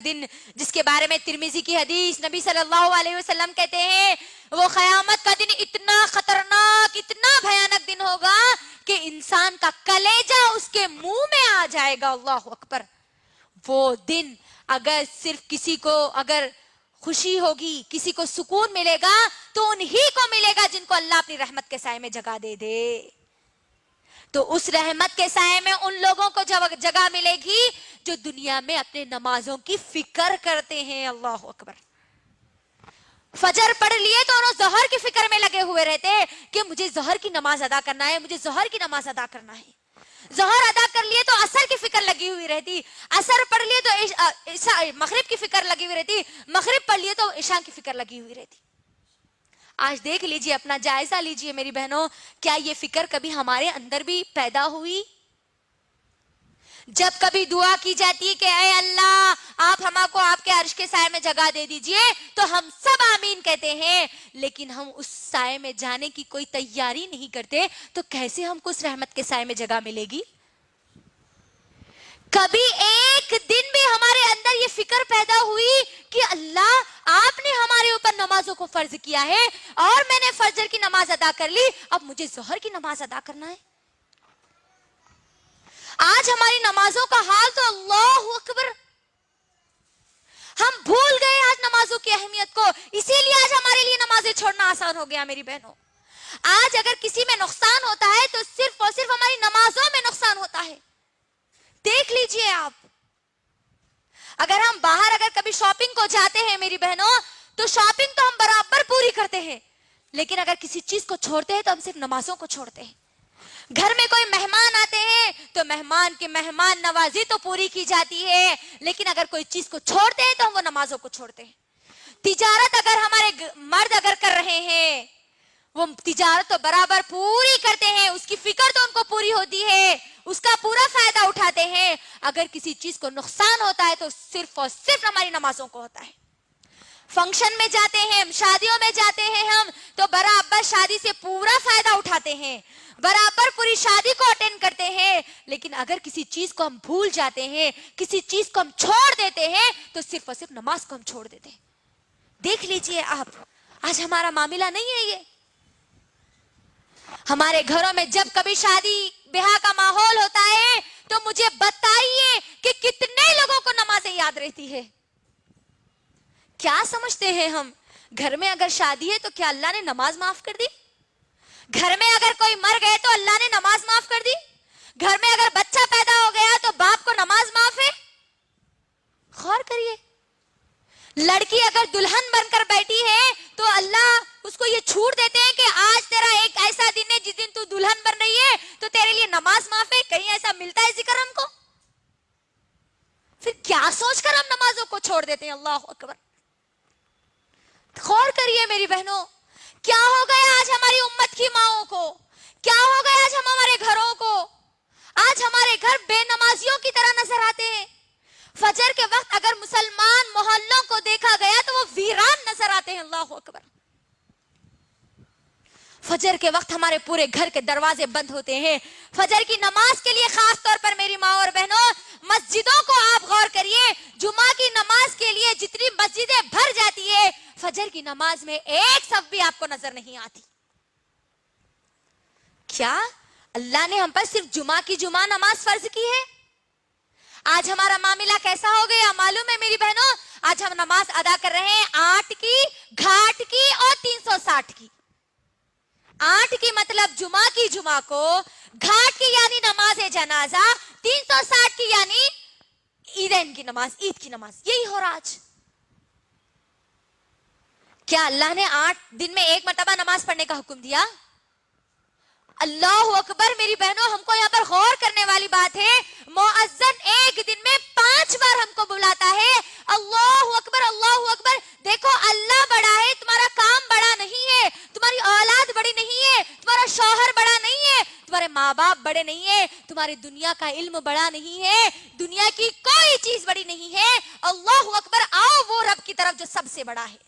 दिन जिसके बारे में तिरमिजी की हदीस नबी सल्लल्लाहु अलैहि वसल्लम कहते हैं, वो क़यामत का दिन इतना खतरनाक, इतना भयानक दिन होगा कि इंसान का कलेजा उसके मुंह में आ जाएगा। अल्लाह अकबर। वो दिन अगर सिर्फ किसी को अगर खुशी होगी, किसी को सुकून मिलेगा, तो उन्हीं को मिलेगा जिनको अल्लाह अपनी रहमत के साए में जगह दे दे। तो उस रहमत के साए में उन लोगों को जगह मिलेगी जो दुनिया में अपने नमाजों की फिक्र करते हैं। अल्लाह अकबर। फजर पढ़ लिए तो उन्होंने ज़हर की फिक्र में लगे हुए रहते हैं कि मुझे ज़हर की नमाज अदा करना है, मुझे ज़हर की नमाज अदा करना है। ज़हर अदा कर लिए तो असर की फिक्र लगी हुई रहती, असर पढ़ लिए तो मगरिब की फिक्र लगी हुई रहती, मगरिब पढ़ लिए तो इशा की फिक्र लगी हुई रहती। आज देख लीजिए, अपना जायजा लीजिए मेरी बहनों, क्या ये फिक्र कभी हमारे अंदर भी पैदा हुई? जब कभी दुआ की जाती है कि ऐ अल्लाह आप हमको आपके अर्श के साए में जगह दे दीजिए, तो हम सब आमीन कहते हैं, लेकिन हम उस साए में जाने की कोई तैयारी नहीं करते, तो कैसे हमको उस रहमत के साए में जगह मिलेगी? कभी एक दिन भी हमारे अंदर ये फिक्र पैदा हुई कि अल्लाह आपने हमारे ऊपर नमाजों को फर्ज किया है और मैंने फजर की नमाज अदा कर ली, अब मुझे ज़ोहर की नमाज अदा करना है। आज हमारी नमाजों का हाल तो अल्लाह अकबर, हम भूल गए आज नमाजों की अहमियत को, इसीलिए आज हमारे लिए नमाजें छोड़ना आसान हो गया। मेरी बहनों, आज अगर किसी में नुकसान होता है तो सिर्फ और सिर्फ हमारी नमाजों में नुकसान होता है। देख लीजिए आप, अगर हम बाहर अगर कभी शॉपिंग को जाते हैं मेरी बहनों, तो शॉपिंग तो हम बराबर पूरी करते हैं, लेकिन अगर किसी चीज को छोड़ते हैं तो हम सिर्फ नमाजों को छोड़ते हैं। घर में कोई मेहमान आते हैं तो मेहमान की मेहमान नवाजी तो पूरी की जाती है, लेकिन अगर कोई चीज को छोड़ते हैं तो हम वो नमाजों को छोड़ते हैं। तिजारत अगर हमारे मर्द अगर कर रहे हैं, वो तिजारत तो बराबर पूरी करते हैं, उसकी फिक्र तो उनको पूरी होती है, उसका पूरा फायदा उठाते हैं। अगर किसी चीज को नुकसान होता है तो सिर्फ और सिर्फ हमारी नमाजों को होता है। फंक्शन में जाते हैं, शादियों में जाते हैं हम, तो बराबर शादी से पूरा फायदा उठाते हैं, बराबर पूरी शादी को अटेंड करते हैं, लेकिन अगर किसी चीज को हम भूल जाते हैं, किसी चीज को हम छोड़ देते हैं, तो सिर्फ और सिर्फ नमाज को हम छोड़ देते हैं। देख लीजिए आप, आज हमारा मामला नहीं है ये। हमारे घरों में जब कभी शादी ब्याह का माहौल होता है तो मुझे बताइए कि कितने लोगों को नमाजें याद रहती है। क्या समझते हैं हम, घर में अगर शादी है तो क्या अल्लाह ने नमाज माफ कर दी? घर में अगर कोई मर गए तो अल्लाह ने नमाज माफ कर दी? घर में अगर बच्चा पैदा हो गया तो बाप को नमाज माफ है? गौर करिए, लड़की अगर दुल्हन बनकर बैठी है तो अल्लाह उसको ये छूट देते हैं कि आज तेरा एक ऐसा दिन है जिस दिन तू दुल्हन बन रही है, तो तेरे लिए नमाज माफ है। कहीं ऐसा मिलता है जिक्र हमको? फिर क्या सोचकर हम नमाजों को छोड़ देते हैं? अल्लाह अकबर। गौर करिए मेरी बहनों, क्या हो गया आज हमारी उम्मत की माओं को, क्या हो गया आज हमारे घरों को? आज हमारे घर बेनमाजियों की तरह नजर आते हैं। फजर के वक्त अगर मुसलमान मोहल्लों को देखा गया तो वो वीरान नजर आते हैं। अल्लाह अकबर। फजर के वक्त हमारे पूरे घर के दरवाजे बंद होते हैं। फजर की नमाज के लिए खास तौर पर मेरी माँ और बहनों, मस्जिदों को आप गौर करिए, जुमा की नमाज के लिए जितनी मस्जिदें भर जाती है, फजर की नमाज में एक सफ भी आपको नजर नहीं आती। क्या अल्लाह ने हम पर सिर्फ जुमा की जुमा नमाज फर्ज की है? आज हमारा मामला कैसा हो गया मालूम है मेरी बहनों? आज हम नमाज अदा कर रहे हैं 8 की, घाट की और 360 की। 8 की मतलब जुमा की जुमा को, घाट की यानी नमाज जनाजा, 360 की यानी ईदैन की नमाज, ईद की नमाज। यही हो रहा आज। क्या अल्लाह ने 8 दिन में एक मर्तबा नमाज पढ़ने का हुक्म दिया? अल्लाह अकबर। मेरी बहनों, हमको यहाँ पर गौर करने वाली बात है, मुअज्जिन एक दिन में 5 बार हमको बुलाता है। अल्लाह अकबर, अल्लाह अकबर। देखो, अल्लाह बड़ा है, तुम्हारा काम बड़ा नहीं है, तुम्हारी औलाद बड़ी नहीं है, तुम्हारा शौहर बड़ा नहीं है, तुम्हारे माँ बाप बड़े नहीं है, तुम्हारी दुनिया का इल्म बड़ा नहीं है, दुनिया की कोई चीज बड़ी नहीं है। अल्लाह अकबर। आओ वो रब की तरफ जो सबसे बड़ा है।